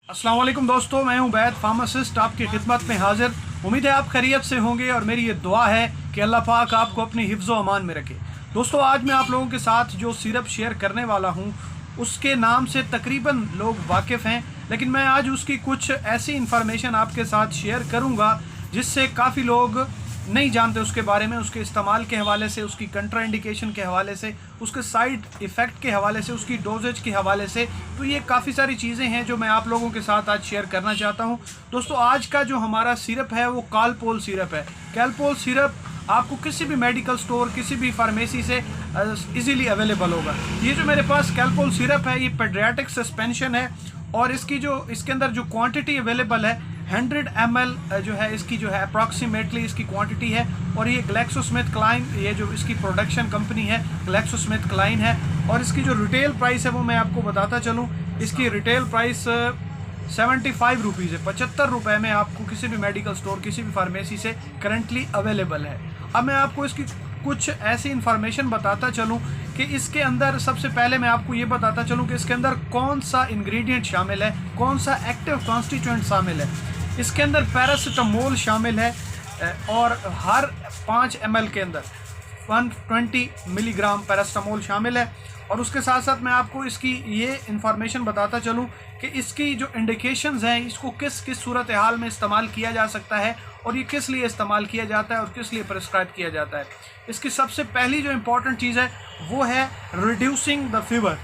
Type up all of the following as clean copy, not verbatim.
अस्सलाम वालेकुम दोस्तों, मैं हूं बैद फार्मासिस्ट आपकी खिदमत में हाजिर। उम्मीद है आप खैरियत से होंगे और मेरी ये दुआ है कि अल्लाह पाक आपको अपनी हिफ्ज़ व अमान में रखे। दोस्तों, आज मैं आप लोगों के साथ जो सिरप शेयर करने वाला हूं उसके नाम से तकरीबन लोग वाकिफ़ हैं, लेकिन मैं आज उसकी कुछ ऐसी इन्फॉर्मेशन आपके साथ शेयर करूँगा जिससे काफ़ी लोग नहीं जानते उसके बारे में, उसके इस्तेमाल के हवाले से, उसकी कंट्राइंडिकेशन के हवाले से, उसके साइड इफ़ेक्ट के हवाले से, उसकी डोजेज के हवाले से। तो ये काफ़ी सारी चीज़ें हैं जो मैं आप लोगों के साथ आज शेयर करना चाहता हूँ। दोस्तों, आज का जो हमारा सिरप है वो कालपोल सिरप है। कालपोल सिरप आपको किसी भी मेडिकल स्टोर, किसी भी फार्मेसी से इजीली अवेलेबल होगा। ये जो मेरे पास कालपोल सिरप है ये पेडियाट्रिक सस्पेंशन है और इसके अंदर जो क्वांटिटी अवेलेबल है 100 ml जो है इसकी जो है अप्रॉक्सीमेटली इसकी क्वांटिटी है। और ये ग्लैक्सोस्मिथक्लाइन, ये जो इसकी प्रोडक्शन कंपनी है ग्लैक्सोस्मिथक्लाइन है। और इसकी जो रिटेल प्राइस है वो मैं आपको बताता चलूँ। इसकी रिटेल प्राइस 75 रुपीज़ है, 75 रुपये में आपको किसी भी मेडिकल स्टोर, किसी भी फार्मेसी से करंटली अवेलेबल है। अब मैं आपको इसकी कुछ ऐसी इन्फॉर्मेशन बताता चलूँ कि इसके अंदर सबसे पहले मैं आपको ये बताता चलूँ कि इसके अंदर कौन सा इंग्रेडिएंट शामिल है, कौन सा एक्टिव कॉन्स्टिट्यूएंट शामिल है। इसके अंदर पैरासीटामोल शामिल है और हर 5 ml के अंदर 120 मिलीग्राम पैरासीटामोल शामिल है। और उसके साथ साथ मैं आपको इसकी ये इन्फॉर्मेशन बताता चलूँ कि इसकी जो इंडिकेशंस हैं, इसको किस किस सूरत हाल में इस्तेमाल किया जा सकता है और ये किस लिए इस्तेमाल किया जाता है और किस लिए प्रिस्क्राइब किया जाता है। इसकी सबसे पहली जो इम्पॉर्टेंट चीज़ है वो है रिड्यूसिंग द फीवर।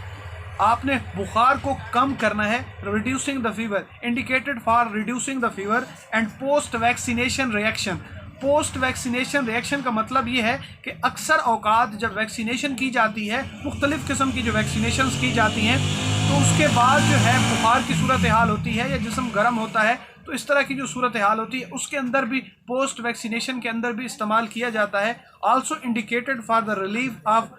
आपने बुखार को कम करना है। Reducing the fever indicated for reducing the fever and post vaccination reaction. Post vaccination reaction का मतलब ये है कि अक्सर औकात जब वैक्सीनेशन की जाती है, मुख्तलिफ़ किस्म की जो वैक्सीनेशन की जाती हैं, तो उसके बाद जो है बुखार की सूरत हाल होती है या जिस्म गर्म होता है, तो इस तरह की जो सूरत हाल होती है उसके अंदर भी पोस्ट वैक्सीनेशन के अंदर भी इस्तेमाल किया जाता है। Also indicated for the relief of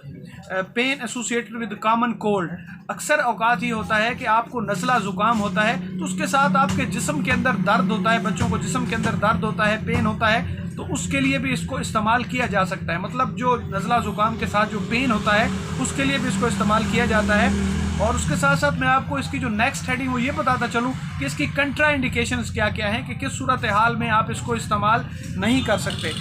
pen associated with common cold. अक्सर औकात ये होता है कि आपको नज़ला ज़ुकाम होता है तो उसके साथ आपके जिस्म के अंदर दर्द होता है, बच्चों को जिस्म के अंदर दर्द होता है, पेन होता है, तो उसके लिए भी इसको इस्तेमाल किया जा सकता है। मतलब जो नज़ला ज़ुकाम के साथ जो पेन होता है उसके लिए भी इसको इस्तेमाल किया जाता है। और उसके साथ साथ मैं आपको इसकी जो नेक्स्ट हेडिंग वो ये बताता चलूँ कि इसकी कंट्रा इंडिकेशंस क्या क्या हैं, कि किस सूरत हाल में आप इसको इस्तेमाल नहीं कर सकते।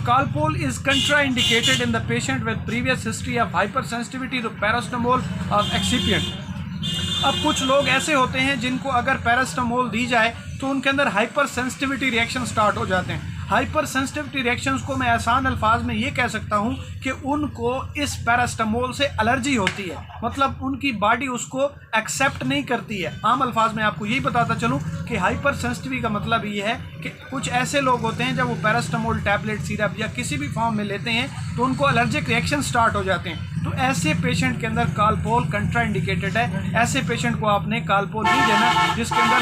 Calpol is contraindicated in the patient with previous history of hypersensitivity to paracetamol of excipient. अब कुछ लोग ऐसे होते हैं जिनको अगर पैरासीटामोल दी जाए तो उनके अंदर हाइपर सेंसिटिविटी रिएक्शन स्टार्ट हो जाते हैं। हाइपर सेंसिटिविटी रिएक्शंस को मैं आसान अल्फाज में ये कह सकता हूँ कि उनको इस पैरासीटामोल से एलर्जी होती है, मतलब उनकी बॉडी उसको एक्सेप्ट नहीं करती है। आम अल्फाज में आपको यही बताता चलूँ कि हाइपर सेंसिटिविटी का मतलब ये है कि कुछ ऐसे लोग होते हैं जब वो पैरासीटामोल टैबलेट, सिरप या किसी भी फॉर्म में लेते हैं तो उनको एलर्जिक रिएक्शन स्टार्ट हो जाते हैं। तो ऐसे पेशेंट के अंदर कालपोल कंट्रा इंडिकेटेड है। ऐसे पेशेंट को आपने कालपोल नहीं देना जिसके अंदर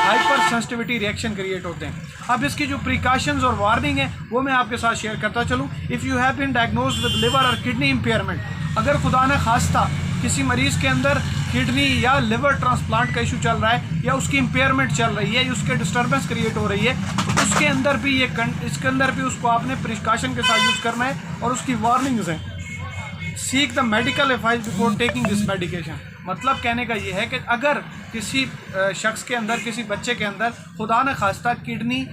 हाइपर सेंसिटिविटी रिएक्शन क्रिएट होते हैं। अब इसकी जो प्रिकॉशंस और वार्निंग है वो मैं आपके साथ शेयर करता चलूँ। If you have been diagnosed with liver और किडनी इम्पेयरमेंट, अगर खुदा न खास्ता किसी मरीज़ के अंदर किडनी या लिवर ट्रांसप्लांट का इशू चल रहा है या उसकी इम्पेयरमेंट चल रही है, उसके डिस्टर्बेंस क्रिएट हो रही है, तो उसके अंदर भी इसके अंदर भी उसको आपने प्रिकॉशन के साथ यूज़ करना है और उसकी वार्निंग्स हैं। Seek the medical advice before taking this medication. मतलब कहने का ये है कि अगर किसी शख्स के अंदर, किसी बच्चे के अंदर खुदा न खास्ता किडनी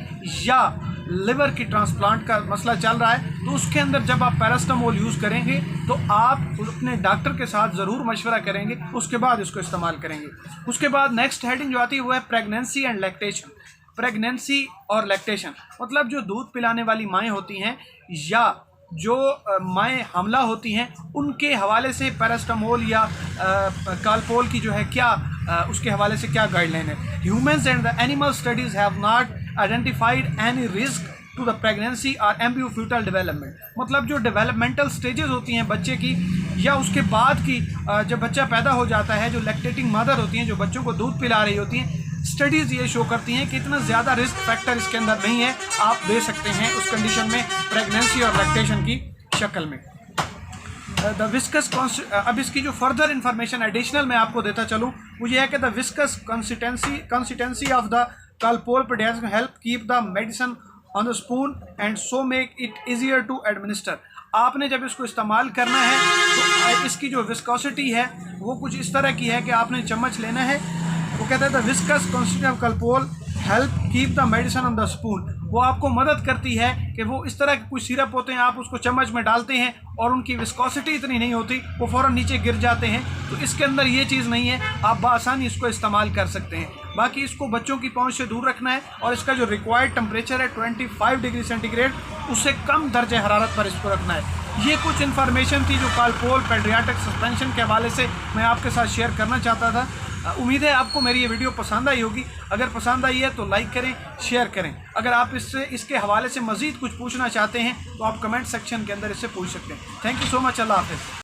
या लिवर की ट्रांसप्लांट का मसला चल रहा है तो उसके अंदर जब आप पैरासीटामोल यूज़ करेंगे तो आप अपने डॉक्टर के साथ ज़रूर मशवरा करेंगे, उसके बाद इसको इस्तेमाल करेंगे। उसके बाद नेक्स्ट हेडिंग जो आती है वो है प्रेगनेंसी एंड लैक्टेशन। प्रेगनेंसी और लैक्टेशन मतलब जो दूध पिलाने वाली माएँ होती हैं या जो माएँ हमला होती हैं उनके हवाले से पैरासीटामोल या कालपोल की जो है क्या उसके हवाले से क्या गाइडलाइन है। Humans and the animal studies have not identified any risk to the pregnancy और एम्ब्रियो फ्यूटल डेवलपमेंट। मतलब जो डेवलपमेंटल स्टेजेस होती हैं बच्चे की या उसके बाद की जब बच्चा पैदा हो जाता है, जो लैक्टेटिंग मदर होती हैं, जो बच्चों को दूध पिला रही होती हैं, स्टडीज़ ये शो करती हैं कि इतना ज़्यादा रिस्क फैक्टर इसके अंदर नहीं है, आप दे सकते हैं उस कंडीशन में प्रेगनेंसी और लैक्टेशन की शक्ल में। द विस्कस अब इसकी जो फर्दर इंफॉर्मेशन एडिशनल मैं आपको देता चलूँ वो ये है कि the viscous consistency of the Calpol potassium help keep the medicine on the spoon and so make it easier to administer. आपने जब इसको इस्तेमाल करना है तो इसकी जो विस्कोसिटी है वो कुछ इस तरह की है कि आपने चम्मच लेना है, वो कहते हैं the viscous consistency of Calpol help keep the medicine on the spoon. वो आपको मदद करती है कि वो इस तरह के कुछ सिरप होते हैं, आप उसको चम्मच में डालते हैं और उनकी विस्कोसिटी इतनी नहीं होती, वो फ़ौरन नीचे गिर जाते हैं। तो इसके अंदर ये चीज़ नहीं है, आप बआसानी इसको इस्तेमाल कर सकते हैं। बाकी इसको बच्चों की पहुंच से दूर रखना है और इसका जो रिक्वायर्ड टेम्परेचर है 25 डिग्री सेंटीग्रेड, उससे कम दर्जे हरारत पर इसको रखना है। ये कुछ इन्फॉर्मेशन थी जो कालपोल पेडियाट्रिक सस्पेंशन के हवाले से मैं आपके साथ शेयर करना चाहता था। उम्मीद है आपको मेरी ये वीडियो पसंद आई होगी। अगर पसंद आई है तो लाइक करें, शेयर करें। अगर आप इसके हवाले से मज़ीद कुछ पूछना चाहते हैं तो आप कमेंट सेक्शन के अंदर इससे पूछ सकते हैं। Thank you so much. अल्लाह हाफ़िज़।